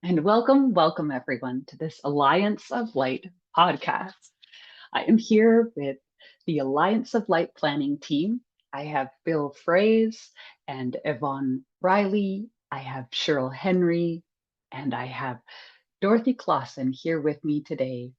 And welcome everyone to this Alliance of Light podcast. I am here with the Alliance of Light planning team. I have Bill Fraze and Yvonne Riley. I have Cheryl Henry, and I have Dorothy Clausen here with me today,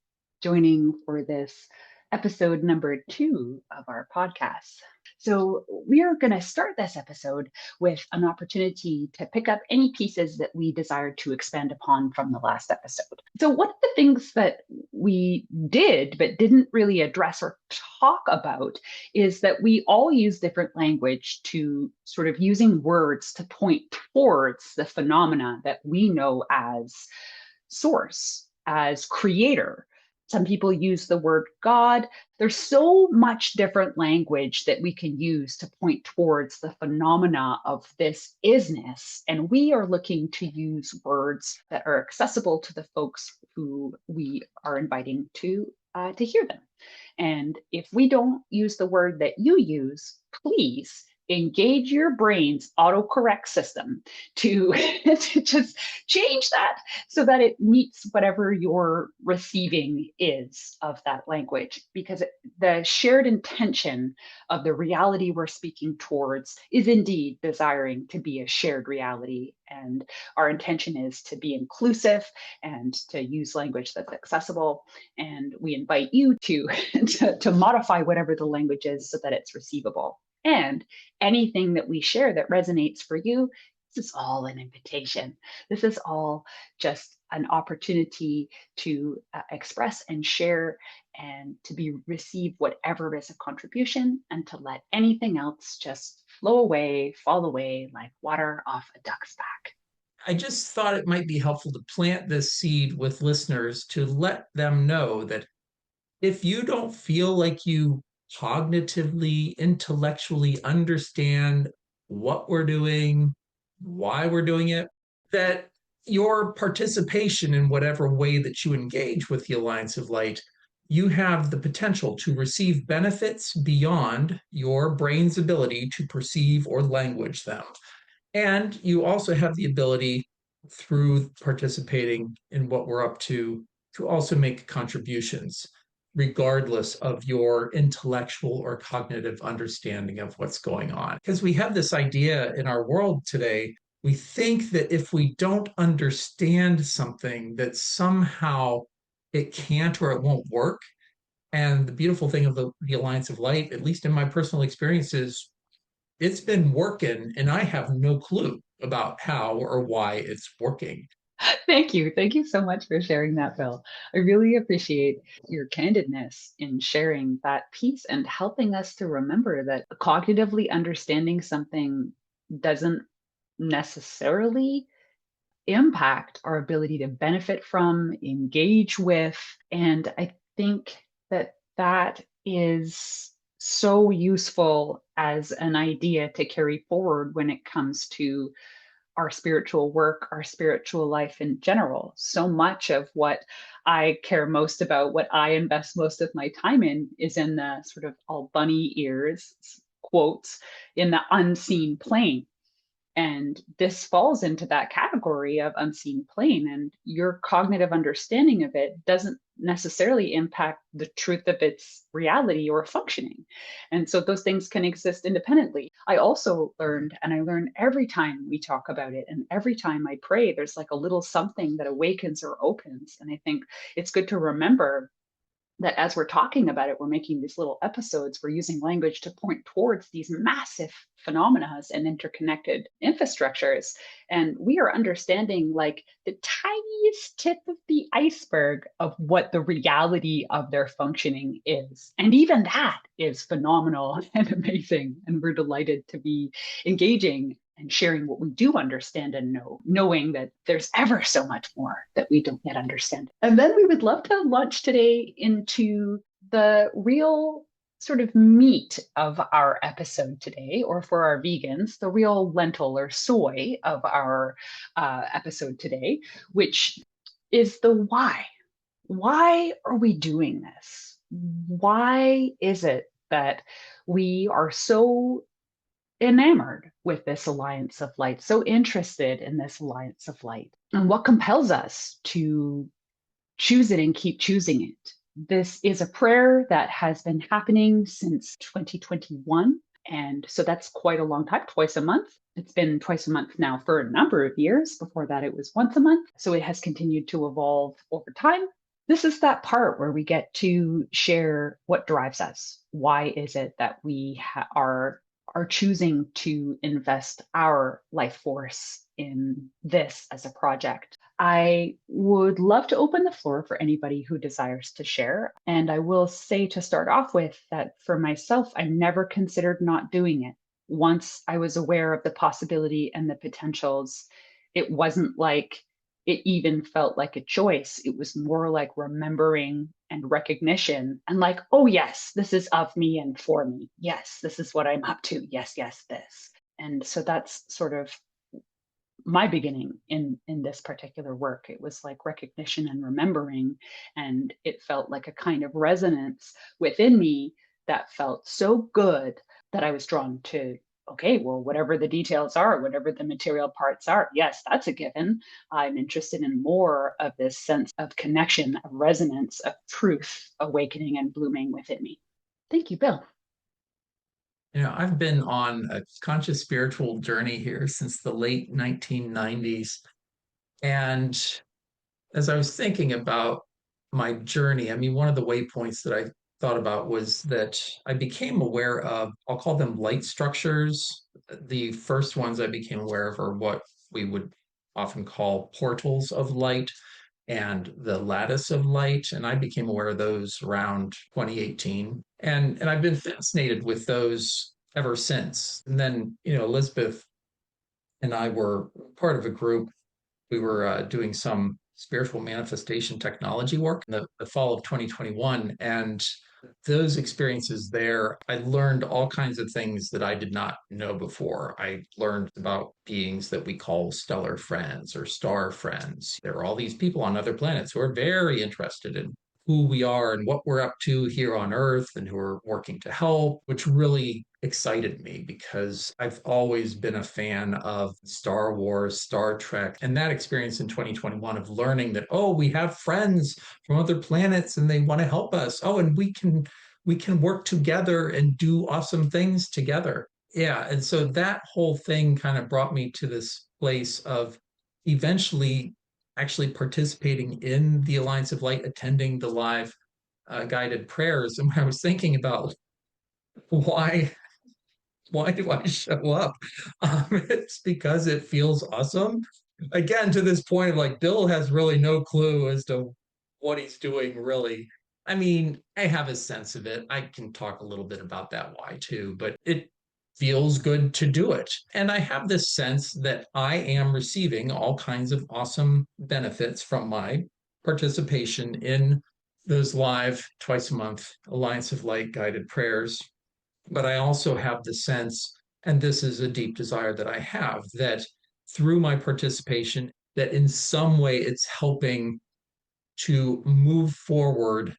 joining for this episode number 2 of our podcast. So, we are going to start this episode with an opportunity to pick up any pieces that we desired to expand upon from the last episode. So, one of the things that we did but didn't really address or talk about is that we all use different language to sort of using words to point towards the phenomena that we know as source, as creator. Some people use the word God. There's so much different language that we can use to point towards the phenomena of this isness. And we are looking to use words that are accessible to the folks who we are inviting to hear them. And if we don't use the word that you use, please engage your brain's autocorrect system to, to just change that so that it meets whatever your receiving is of that language. Because the shared intention of the reality we're speaking towards is indeed desiring to be a shared reality. And our intention is to be inclusive and to use language that's accessible. And we invite you to modify whatever the language is so that it's receivable. And anything that we share that resonates for you, this is all an invitation. This is all just an opportunity to express and share and to be receive whatever is a contribution, and to let anything else just flow away, fall away like water off a duck's back. I just thought it might be helpful to plant this seed with listeners to let them know that if you don't feel like you cognitively, intellectually understand what we're doing, why we're doing it, that your participation in whatever way that you engage with the Alliance of Light, you have the potential to receive benefits beyond your brain's ability to perceive or language them. And you also have the ability through participating in what we're up to also make contributions, regardless of your intellectual or cognitive understanding of what's going on. Because we have this idea in our world today, we think that if we don't understand something, that somehow it can't or it won't work. And the beautiful thing of the Alliance of Light, at least in my personal experiences, it's been working and I have no clue about how or why it's working. Thank you. Thank you so much for sharing that, Bill. I really appreciate your candidness in sharing that piece and helping us to remember that cognitively understanding something doesn't necessarily impact our ability to benefit from, engage with. And I think that that is so useful as an idea to carry forward when it comes to our spiritual work, our spiritual life in general. So much of what I care most about, what I invest most of my time in, is in the sort of all bunny ears quotes in the unseen plane. And this falls into that category of unseen plane. And your cognitive understanding of it doesn't necessarily impact the truth of its reality or functioning. And so those things can exist independently. I also learned, and I learn every time we talk about it, and every time I pray, there's like a little something that awakens or opens. And I think it's good to remember that as we're talking about it, we're making these little episodes, we're using language to point towards these massive phenomena and interconnected infrastructures. And we are understanding like the tiniest tip of the iceberg of what the reality of their functioning is. And even that is phenomenal and amazing. And we're delighted to be engaging and sharing what we do understand and know, knowing that there's ever so much more that we don't yet understand. And then we would love to launch today into the real sort of meat of our episode today, or for our vegans, the real lentil or soy of our episode today, which is the why. Why are we doing this? Why is it that we are so enamored with this alliance of light, so interested in this alliance of light? and what compels us to choose it and keep choosing it. This is a prayer that has been happening since 2021. And so that's quite a long time, twice a month. It's been twice a month now for a number of years. Before that, it was once a month. So it has continued to evolve over time. This is that part where we get to share what drives us. Why is it that we are choosing to invest our life force in this as a project? I would love to open the floor for anybody who desires to share. And I will say to start off with that for myself, I never considered not doing it. Once I was aware of the possibility and the potentials, it wasn't like it even felt like a choice. It was more like remembering and recognition and like, oh, yes, this is of me and for me. Yes, this is what I'm up to. Yes, yes, this. And so that's sort of my beginning in this particular work. It was like recognition and remembering, and it felt like a kind of resonance within me that felt so good that I was drawn to, okay, well, whatever the details are, whatever the material parts are, yes, that's a given. I'm interested in more of this sense of connection, of resonance, of truth awakening and blooming within me. Thank you, Bill. I've been on a conscious spiritual journey here since the late 1990s. And as I was thinking about my journey, I mean, one of the waypoints that I thought about was that I became aware of, I'll call them light structures. The first ones I became aware of are what we would often call portals of light and the lattice of light. And I became aware of those around 2018. And I've been fascinated with those ever since. And then, Elizabeth and I were part of a group. We were doing some spiritual manifestation technology work in the fall of 2021. And those experiences there, I learned all kinds of things that I did not know before. I learned about beings that we call stellar friends or star friends. There are all these people on other planets who are very interested in who we are and what we're up to here on Earth and who are working to help, which really excited me because I've always been a fan of Star Wars, Star Trek, and that experience in 2021 of learning that, oh, we have friends from other planets and they want to help us. Oh, and we can work together and do awesome things together. Yeah, and so that whole thing kind of brought me to this place of eventually actually participating in the Alliance of Light, attending the live guided prayers. And when I was thinking about why why do I show up? It's because it feels awesome. Again, to this point of like, Bill has really no clue as to what he's doing, really. I mean, I have a sense of it. I can talk a little bit about that why too, but it feels good to do it. And I have this sense that I am receiving all kinds of awesome benefits from my participation in those live twice a month Alliance of Light guided prayers. But I also have the sense, and this is a deep desire that I have, that through my participation, that in some way it's helping to move forward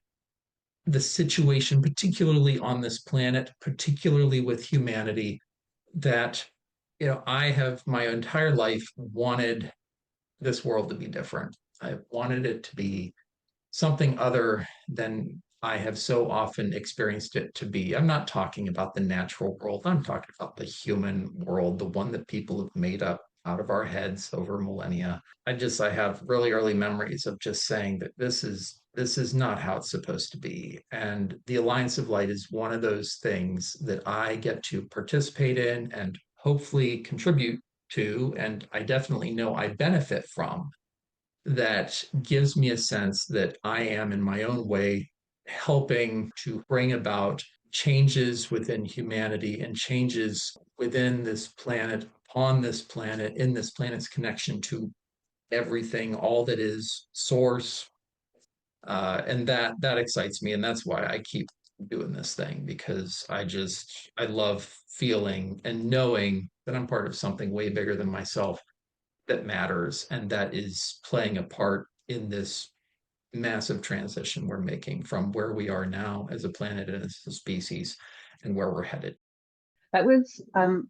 the situation, particularly on this planet, particularly with humanity, that I have my entire life wanted this world to be different. I wanted it to be something other than I have so often experienced it to be. I'm not talking about the natural world. I'm talking about the human world, the one that people have made up out of our heads over millennia. I have really early memories of just saying that this is not how it's supposed to be. And the Alliance of Light is one of those things that I get to participate in and hopefully contribute to, and I definitely know I benefit from, that gives me a sense that I am, in my own way, helping to bring about changes within humanity and changes within this planet, on this planet, in this planet's connection to everything, all that is source. And that excites me. And that's why I keep doing this thing, because I love feeling and knowing that I'm part of something way bigger than myself that matters and that is playing a part in this massive transition we're making from where we are now as a planet and as a species and where we're headed. That was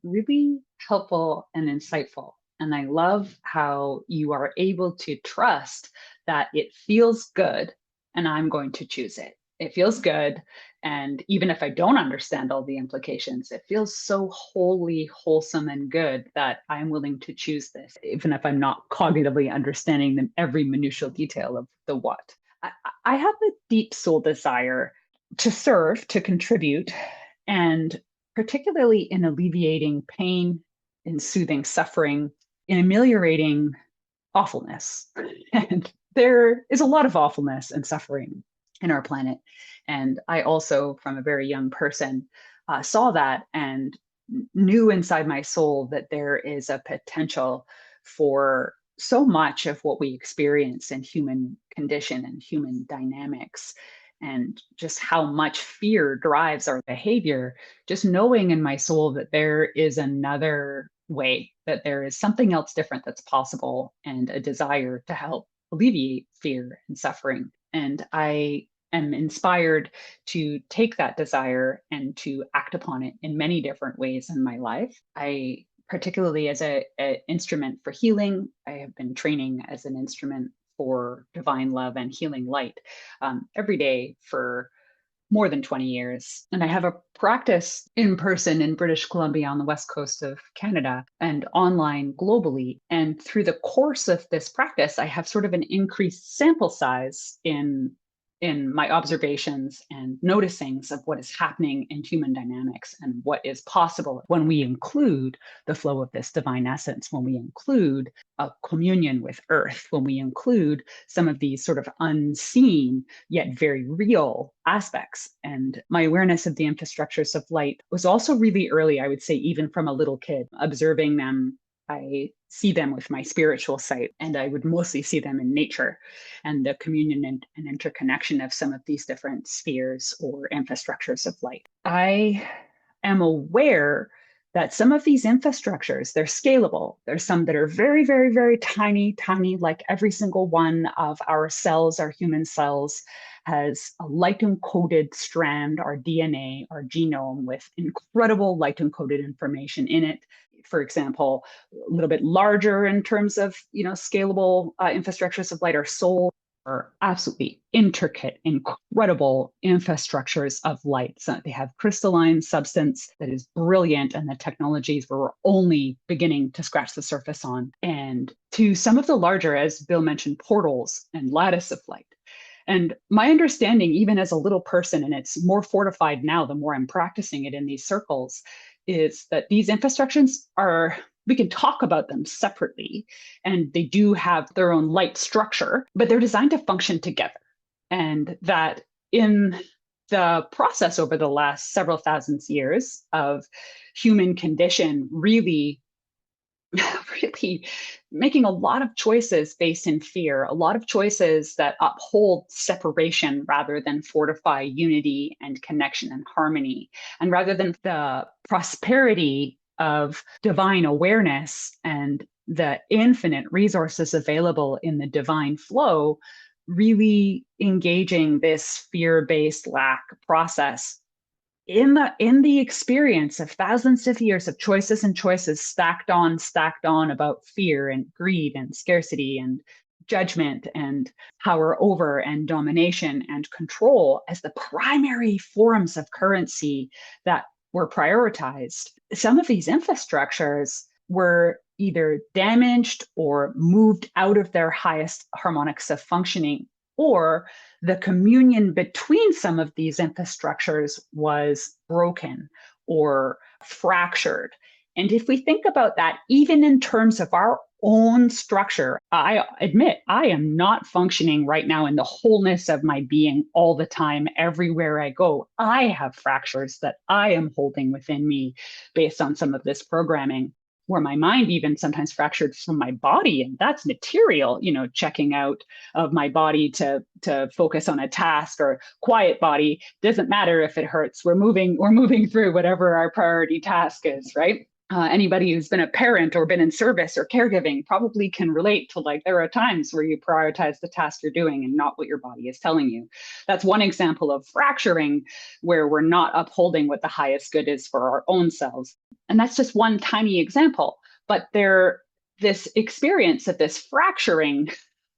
really helpful and insightful. And I love how you are able to trust that it feels good and I'm going to choose it. It feels good. And even if I don't understand all the implications, it feels so wholly wholesome and good that I'm willing to choose this, even if I'm not cognitively understanding every minutial detail of the what. I, I have a deep soul desire to serve, to contribute, and particularly in alleviating pain, in soothing suffering, in ameliorating awfulness. And there is a lot of awfulness and suffering in our planet. And I also, from a very young person, saw that and knew inside my soul that there is a potential for so much of what we experience in human condition and human dynamics, and just how much fear drives our behavior. Just knowing in my soul that there is another way, that there is something else different that's possible, and a desire to help alleviate fear and suffering. And I am inspired to take that desire and to act upon it in many different ways in my life. I particularly as an instrument for healing, I have been training as an instrument for divine love and healing light every day for more than 20 years. And I have a practice in person in British Columbia on the west coast of Canada and online globally. And through the course of this practice, I have sort of an increased sample size in my observations and noticings of what is happening in human dynamics and what is possible when we include the flow of this divine essence, when we include a communion with earth, when we include some of these sort of unseen yet very real aspects. And my awareness of the infrastructures of light was also really early, I would say, even from a little kid, observing them. I see them with my spiritual sight, and I would mostly see them in nature and the communion and interconnection of some of these different spheres or infrastructures of light. I am aware that some of these infrastructures, they're scalable. There's some that are very, very, very tiny, tiny, like every single one of our cells, our human cells, has a light encoded strand, our DNA, our genome, with incredible light encoded information in it. For example, a little bit larger in terms of scalable infrastructures of light, our soul, are absolutely intricate, incredible infrastructures of light. So they have crystalline substance that is brilliant, and the technologies we're only beginning to scratch the surface on. And to some of the larger, as Bill mentioned, portals and lattice of light. And my understanding, even as a little person, and it's more fortified now the more I'm practicing it in these circles, is that these infrastructures are, we can talk about them separately, and they do have their own light structure, but they're designed to function together. And that in the process over the last several thousand years of human condition, really really making a lot of choices based in fear, a lot of choices that uphold separation rather than fortify unity and connection and harmony. And rather than the prosperity of divine awareness and the infinite resources available in the divine flow, really engaging this fear-based lack process in the experience of thousands of years of choices and choices stacked on about fear and greed and scarcity and judgment and power over and domination and control as the primary forms of currency that were prioritized. Some of these infrastructures were either damaged or moved out of their highest harmonics of functioning, or the communion between some of these infrastructures was broken or fractured. And if we think about that, even in terms of our own structure, I admit I am not functioning right now in the wholeness of my being all the time, everywhere I go. I have fractures that I am holding within me based on some of this programming, where my mind even sometimes fractured from my body, and that's material, checking out of my body to focus on a task, or quiet body, doesn't matter if it hurts, we're moving through whatever our priority task is, right? Anybody who's been a parent or been in service or caregiving probably can relate to, like, there are times where you prioritize the task you're doing and not what your body is telling you. That's one example of fracturing, where we're not upholding what the highest good is for our own selves. And that's just one tiny example, but this experience of this fracturing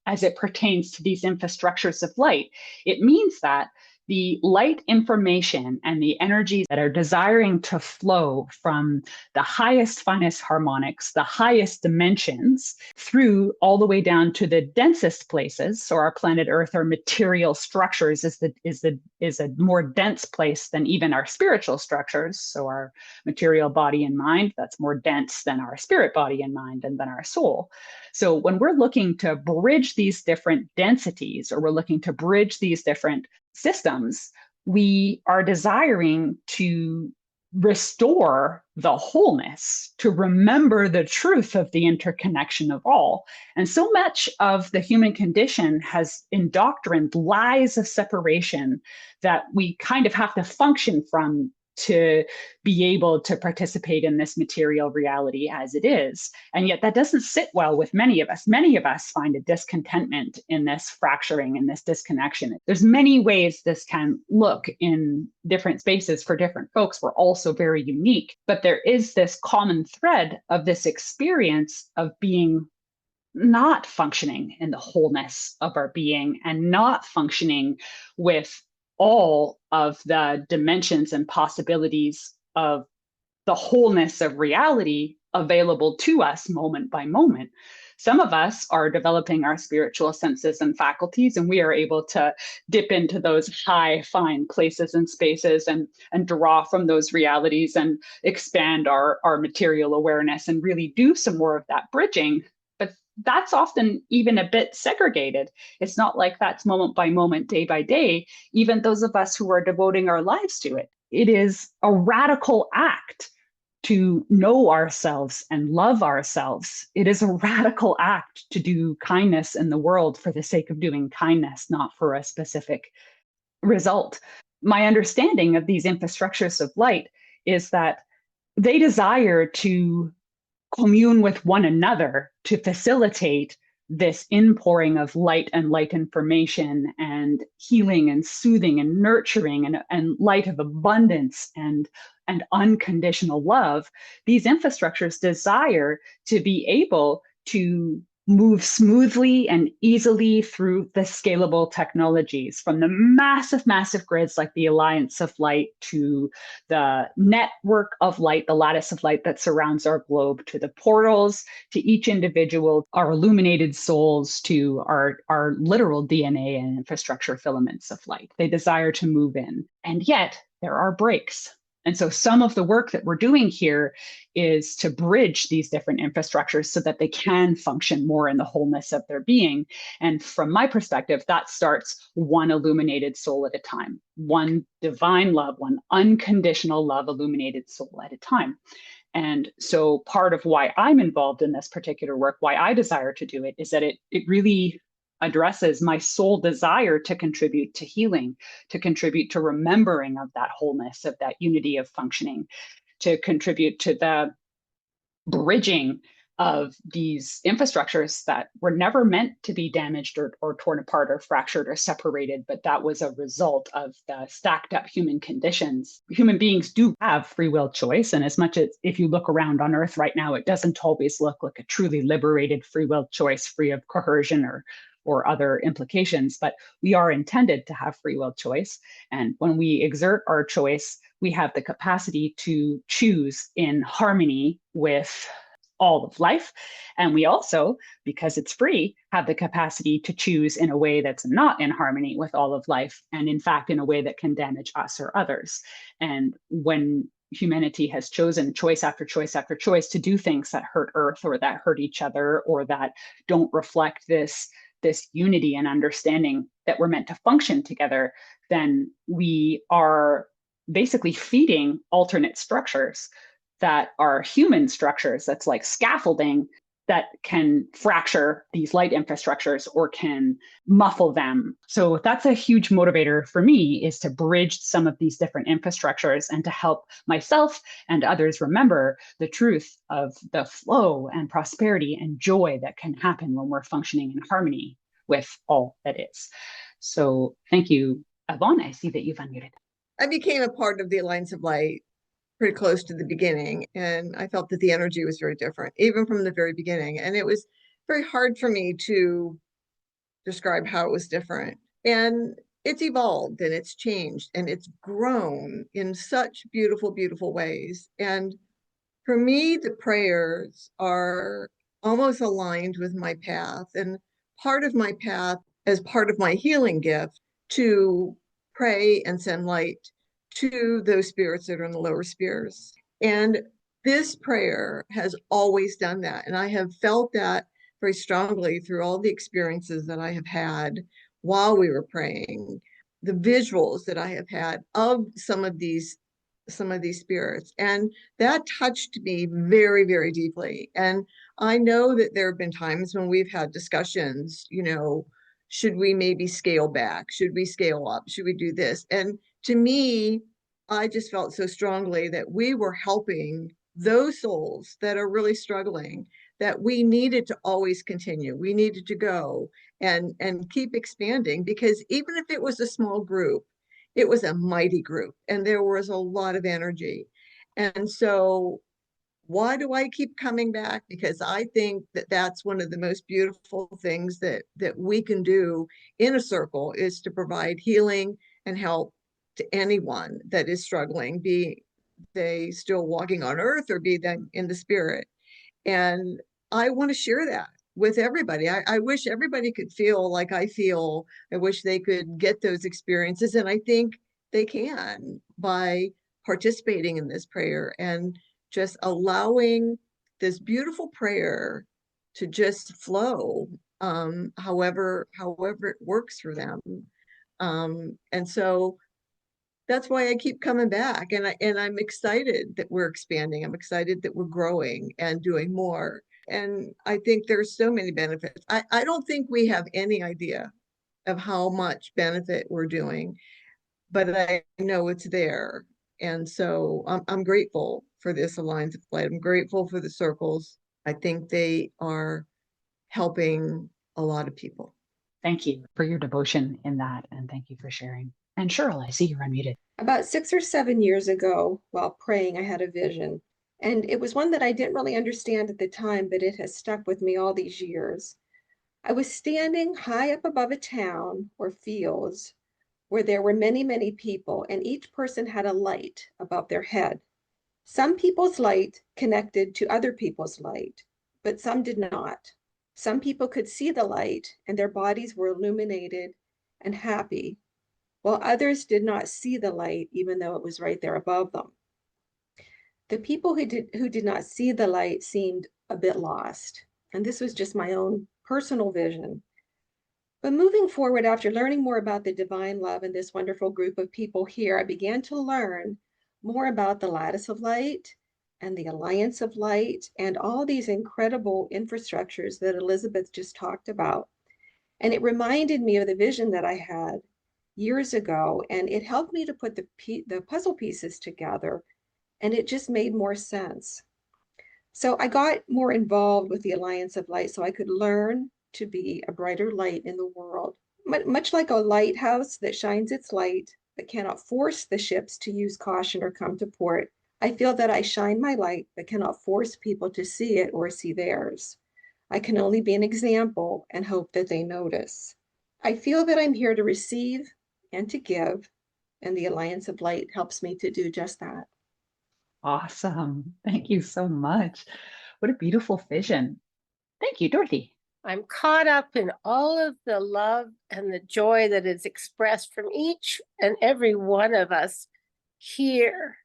as it pertains to these infrastructures of light, it means that the light information and the energies that are desiring to flow from the highest, finest harmonics, the highest dimensions, through all the way down to the densest places. So our planet Earth, our material structures is a more dense place than even our spiritual structures. So our material body and mind, that's more dense than our spirit body and mind and than our soul. So when we're looking to bridge these different densities, or we're looking to bridge these different systems, we are desiring to restore the wholeness, to remember the truth of the interconnection of all. And so much of the human condition has indoctrined lies of separation that we kind of have to function from to be able to participate in this material reality as it is. And yet that doesn't sit well with many of us. Many of us find a discontentment in this fracturing and this disconnection. There's many ways this can look in different spaces for different folks. We're also very unique, but there is this common thread of this experience of being not functioning in the wholeness of our being and not functioning with all of the dimensions and possibilities of the wholeness of reality available to us moment by moment. Some of us are developing our spiritual senses and faculties, and we are able to dip into those high, fine places and spaces and draw from those realities and expand our material awareness and really do some more of that bridging. But that's often even a bit segregated. It's not like that's moment by moment, day by day, even those of us who are devoting our lives to it. It is a radical act to know ourselves and love ourselves. It is a radical act to do kindness in the world for the sake of doing kindness, not for a specific result. My understanding of these infrastructures of light is that they desire to commune with one another to facilitate this inpouring of light and light information and healing and soothing and nurturing and light of abundance and unconditional love. These infrastructures desire to be able to move smoothly and easily through the scalable technologies, from the massive, massive grids like the Alliance of Light to the network of light, the lattice of light that surrounds our globe, to the portals, to each individual, our illuminated souls, to our literal DNA and infrastructure filaments of light. They desire to move in. And yet there are breaks. And so some of the work that we're doing here is to bridge these different infrastructures so that they can function more in the wholeness of their being. And from my perspective, that starts one illuminated soul at a time, one divine love, one unconditional love illuminated soul at a time. And so part of why I'm involved in this particular work, why I desire to do it, is that it really addresses my soul desire to contribute to healing, to contribute to remembering of that wholeness, of that unity of functioning, to contribute to the bridging of these infrastructures that were never meant to be damaged or torn apart or fractured or separated, but that was a result of the stacked up human conditions. Human beings do have free will choice. And as much as if you look around on Earth right now, it doesn't always look like a truly liberated free will choice, free of coercion or other implications, but we are intended to have free will choice. And when we exert our choice, we have the capacity to choose in harmony with all of life. And we also, because it's free, have the capacity to choose in a way that's not in harmony with all of life, and in fact, in a way that can damage us or others. And when humanity has chosen choice after choice after choice to do things that hurt Earth or that hurt each other or that don't reflect this unity and understanding that we're meant to function together, then we are basically feeding alternate structures that are human structures, that's like scaffolding, that can fracture these light infrastructures or can muffle them. So that's a huge motivator for me, is to bridge some of these different infrastructures and to help myself and others remember the truth of the flow and prosperity and joy that can happen when we're functioning in harmony with all that is. So thank you, Yvonne. I see that you've unmuted. I became a part of the Alliance of Light pretty close to the beginning, and I felt that the energy was very different, even from the very beginning. And it was very hard for me to describe how it was different. And it's evolved and it's changed and it's grown in such beautiful, beautiful ways. And for me, the prayers are almost aligned with my path. And part of my path, as part of my healing gift, to pray and send light to those spirits that are in the lower spheres. And this prayer has always done that. And I have felt that very strongly through all the experiences that I have had while we were praying, the visuals that I have had of some of these spirits. And that touched me very, very deeply. And I know that there have been times when we've had discussions, should we maybe scale back? Should we scale up? Should we do this? And to me, I just felt so strongly that we were helping those souls that are really struggling, that we needed to always continue. We needed to go and keep expanding, because even if it was a small group, it was a mighty group and there was a lot of energy. And so why do I keep coming back? Because I think that that's one of the most beautiful things that we can do in a circle, is to provide healing and help to anyone that is struggling, be they still walking on earth or be them in the spirit. And I want to share that with everybody. I wish everybody could feel like I feel. I wish they could get those experiences. And I think they can by participating in this prayer and just allowing this beautiful prayer to just flow, however it works for them. And so that's why I keep coming back, and I'm excited that we're expanding. I'm excited that we're growing and doing more. And I think there's so many benefits. I don't think we have any idea of how much benefit we're doing, but I know it's there. And so I'm grateful for this Alliance of Light. I'm grateful for the circles. I think they are helping a lot of people. Thank you for your devotion in that, and thank you for sharing. And Cheryl, I see you're unmuted. About 6 or 7 years ago, while praying, I had a vision. And it was one that I didn't really understand at the time, but it has stuck with me all these years. I was standing high up above a town or fields where there were many, many people, and each person had a light above their head. Some people's light connected to other people's light, but some did not. Some people could see the light, and their bodies were illuminated and happy, while others did not see the light, even though it was right there above them. The people who did not see the light seemed a bit lost, and this was just my own personal vision. But moving forward, after learning more about the divine love and this wonderful group of people here, I began to learn more about the lattice of light and the alliance of light and all these incredible infrastructures that Elizabeth just talked about. And it reminded me of the vision that I had years ago, and it helped me to put the puzzle pieces together, and it just made more sense. So I got more involved with the Alliance of Light so I could learn to be a brighter light in the world. Much like a lighthouse that shines its light but cannot force the ships to use caution or come to port, I feel that I shine my light but cannot force people to see it or see theirs. I can only be an example and hope that they notice. I feel that I'm here to receive and to give, and the Alliance of Light helps me to do just that. Awesome. Thank you so much. What a beautiful vision. Thank you, Dorothy. I'm caught up in all of the love and the joy that is expressed from each and every one of us here,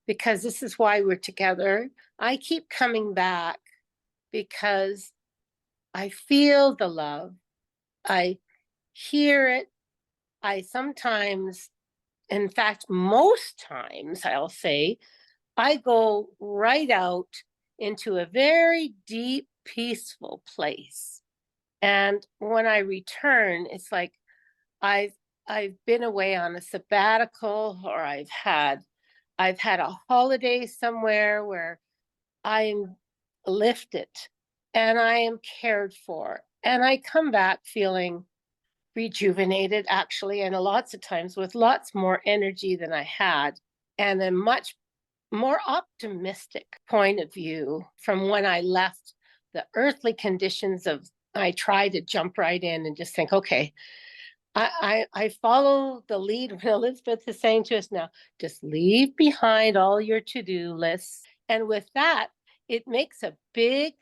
because this is why we're together. I keep coming back because I feel the love. I hear it. I sometimes, in fact, most times, I'll say, I go right out into a very deep, peaceful place. And when I return, it's like I've been away on a sabbatical, or I've had a holiday somewhere where I'm lifted and I am cared for. And I come back feeling rejuvenated, actually, and lots of times with lots more energy than I had, and a much more optimistic point of view from when I left the earthly conditions of, I try to jump right in and just think, okay, I follow the lead when Elizabeth is saying to us now, just leave behind all your to-do lists. And with that, it makes a big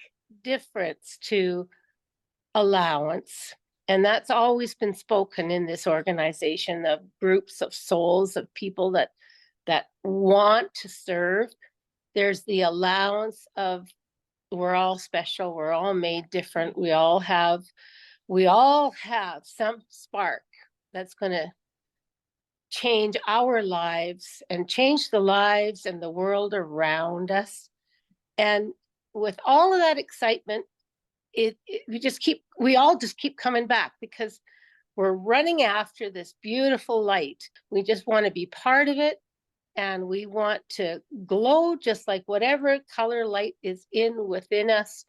difference to allowance. And that's always been spoken in this organization of groups of souls, of people that want to serve. There's the allowance of, we're all special, we're all made different, we all have some spark that's going to change our lives and change the lives and the world around us. And with all of that excitement, we all just keep coming back, because we're running after this beautiful light. We just want to be part of it, and we want to glow just like whatever color light is within us.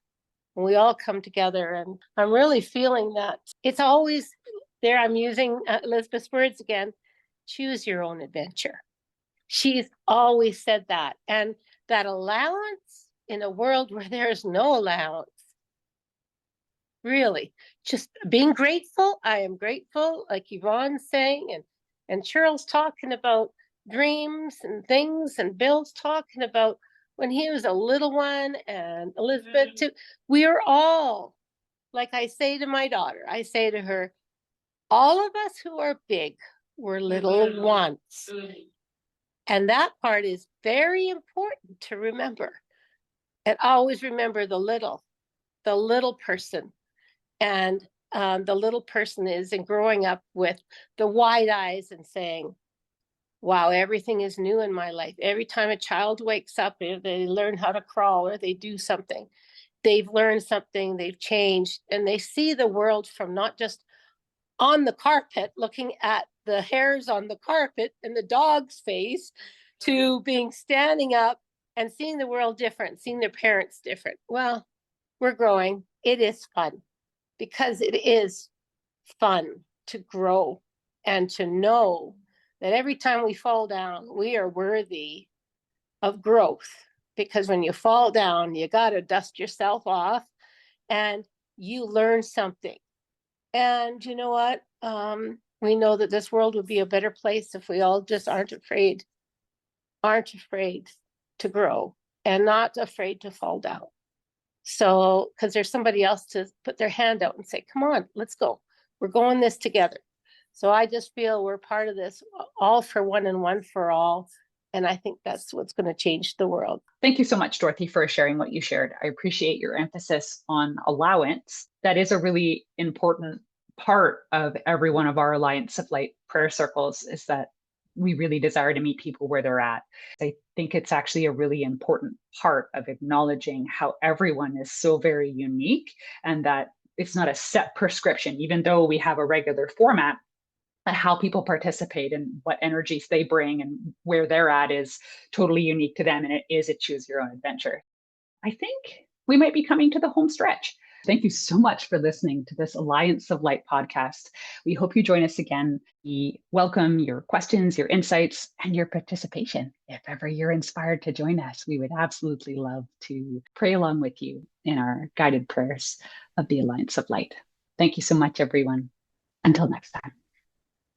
We all come together, and I'm really feeling that it's always there. I'm using Elizabeth's words again, choose your own adventure. She's always said that. And that allowance in a world where there's no allowance, really, just being grateful. I am grateful, like Yvonne's saying, and Cheryl's talking about dreams and things, and Bill's talking about when he was a little one, and Elizabeth too. We are all, like I say to my daughter, I say to her, all of us who are big were little once. And that part is very important to remember. And always remember the little person. And the little person is in growing up with the wide eyes and saying, wow, everything is new in my life. Every time a child wakes up, if they learn how to crawl or they do something, they've learned something, they've changed, and they see the world from not just on the carpet, looking at the hairs on the carpet and the dog's face, to being standing up and seeing the world different, seeing their parents different. Well, we're growing. It is fun, because it is fun to grow and to know that every time we fall down, we are worthy of growth. Because when you fall down, you got to dust yourself off and you learn something. And you know what? We know that this world would be a better place if we all just aren't afraid to grow and not afraid to fall down. So, because there's somebody else to put their hand out and say, come on, let's go. We're going this together. So I just feel we're part of this, all for one and one for all. And I think that's what's going to change the world. Thank you so much, Dorothy, for sharing what you shared. I appreciate your emphasis on allowance. That is a really important part of every one of our Alliance of Light prayer circles, is that we really desire to meet people where they're at. I think it's actually a really important part of acknowledging how everyone is so very unique, and that it's not a set prescription, even though we have a regular format. How people participate and what energies they bring and where they're at is totally unique to them. And it is a choose your own adventure. I think we might be coming to the home stretch. Thank you so much for listening to this Alliance of Light podcast. We hope you join us again. We welcome your questions, your insights, and your participation. If ever you're inspired to join us, we would absolutely love to pray along with you in our guided prayers of the Alliance of Light. Thank you so much, everyone. Until next time.